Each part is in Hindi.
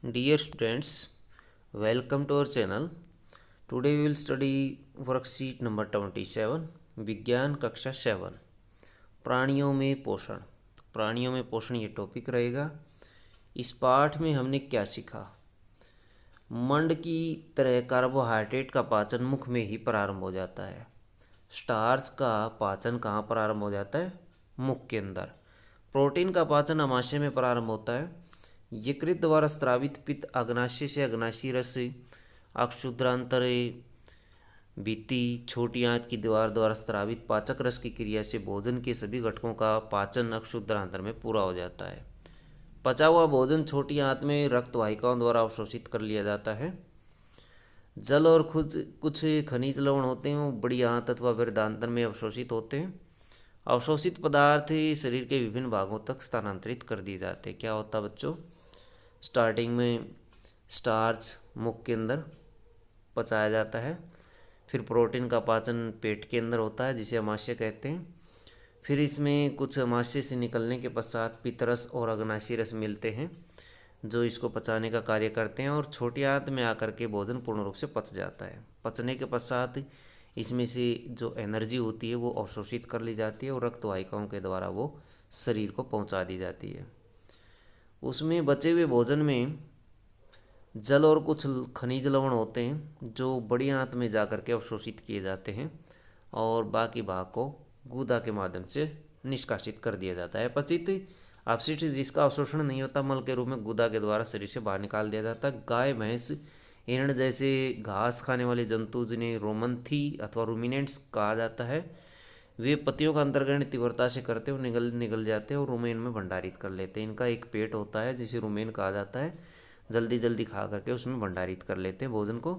Dear students, welcome to our channel. Today we will study worksheet number 27, विज्ञान कक्षा 7, प्राणियों में पोषण। प्राणियों में पोषण ये टॉपिक रहेगा। इस पाठ में हमने क्या सीखा? मंड की तरह कार्बोहाइड्रेट का पाचन मुख में ही प्रारंभ हो जाता है। स्टार्च का पाचन कहाँ प्रारंभ हो जाता है? मुख के अंदर। प्रोटीन का पाचन अमाशय में प्रारंभ होता है। यकृत द्वारा स्रावित पित्त अग्नाशय से अग्नाशी रस अक्षुद्रांतर भित्ति छोटी आंत की दीवार द्वारा स्रावित पाचक रस की क्रिया से भोजन के सभी घटकों का पाचन अक्षुद्रांतर में पूरा हो जाता है। पचा हुआ भोजन छोटी आंत में रक्त वाहिकाओं द्वारा अवशोषित कर लिया जाता है। जल और कुछ खनिज लवण होते हैं, वो बड़ी आंत अथवा वृद्धांतर में अवशोषित होते हैं। अवशोषित पदार्थ शरीर के विभिन्न भागों तक स्थानांतरित कर दिए जाते हैं। क्या होता है बच्चों? स्टार्टिंग में स्टार्च मुख के अंदर पचाया जाता है, फिर प्रोटीन का पाचन पेट के अंदर होता है जिसे अमाशय कहते हैं। फिर इसमें कुछ अमाशय से निकलने के पश्चात पित्तरस और अग्नाशी रस मिलते हैं जो इसको पचाने का कार्य करते हैं, और छोटी आंत में आकर के भोजन पूर्ण रूप से पच जाता है। पचने के पश्चात इसमें से जो एनर्जी होती है वो अवशोषित कर ली जाती है और रक्त वाहिकाओं के द्वारा वो शरीर को पहुंचा दी जाती है। उसमें बचे हुए भोजन में जल और कुछ खनिज लवण होते हैं जो बड़ी आंत में जाकर के अवशोषित किए जाते हैं और बाकी भाग को गुदा के माध्यम से निष्कासित कर दिया जाता है। पचित अपशिष्ट जिसका अवशोषण नहीं होता मल के रूप में गुदा के द्वारा शरीर से बाहर निकाल दिया जाता है। गाय, भैंस, हिरण जैसे घास खाने वाले जंतु जिन्हें रोमंथी अथवा रूमिनेंट्स कहा जाता है, वे पतियों का अंतर्ग्रहण तीव्रता से करते हुए निगल जाते हैं और रुमेन में भंडारित कर लेते हैं। इनका एक पेट होता है जिसे रुमेन कहा जाता है, जल्दी जल्दी खा करके उसमें भंडारित कर लेते हैं भोजन को,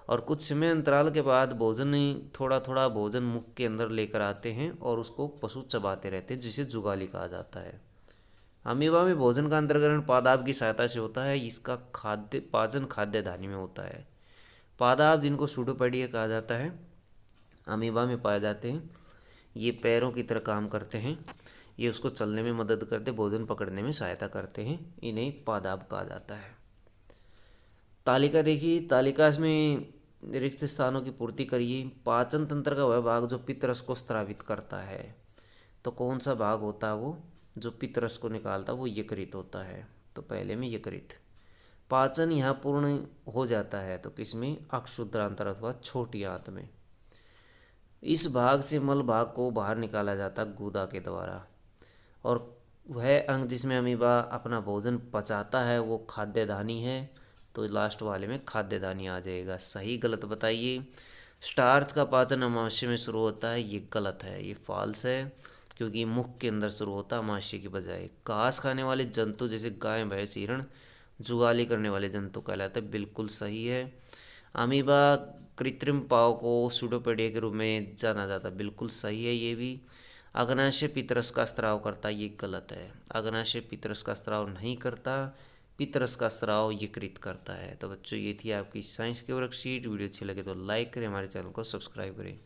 और कुछ समय अंतराल के बाद भोजन थोड़ा थोड़ा भोजन मुख के अंदर लेकर आते हैं और उसको पशु चबाते रहते हैं जिसे जुगाली कहा जाता है। अमीबा में भोजन का अंतर्ग्रहण पादाप की सहायता से होता है। इसका पाचन खाद्य धानी में होता है। पादाप जिनको सूडोपोडिया कहा जाता है अमीबा में पाए जाते हैं। ये पैरों की तरह काम करते हैं, ये उसको चलने में मदद करते, भोजन पकड़ने में सहायता करते हैं। इन्हें पादाप कहा जाता है। तालिका देखिए, तालिका में रिक्त स्थानों की पूर्ति करिए। पाचन तंत्र का वह भाग जो पित्तरस को स्रावित करता है, तो कौन सा भाग होता है वो जो पित्तरस को निकालता है? वो यकृत होता है। तो पहले में यकृत। पाचन यहाँ पूर्ण हो जाता है तो किसमें? अक्षुद्रांतर अथवा छोटी आंत में। इस भाग से मल भाग को बाहर निकाला जाता गुदा के द्वारा, और वह अंग जिसमें अमीबा अपना भोजन पचाता है वो खाद्यधानी है, तो लास्ट वाले में खाद्यधानी आ जाएगा। सही गलत बताइए। स्टार्च का पाचन अमाशय में शुरू होता है, ये गलत है, ये फॉल्स है, क्योंकि मुख के अंदर शुरू होता है अमाशय की बजाय। घास खाने वाले जंतु जैसे गाय, भैंस, हिरण जुगाली करने वाले जंतु कहलाते हैं, बिल्कुल सही है। अमीबा कृत्रिम पाव को सूडोपोडिया के रूप में जाना जाता है, बिल्कुल सही है ये भी। अग्नाशय पित्तरस का स्राव करता, ये गलत है। अग्नाशय पित्तरस का स्राव नहीं करता, पित्तरस का स्राव यकृत करता है। तो बच्चों ये थी आपकी साइंस की वर्कशीट। वीडियो अच्छी लगे तो लाइक करें, हमारे चैनल को सब्सक्राइब करें।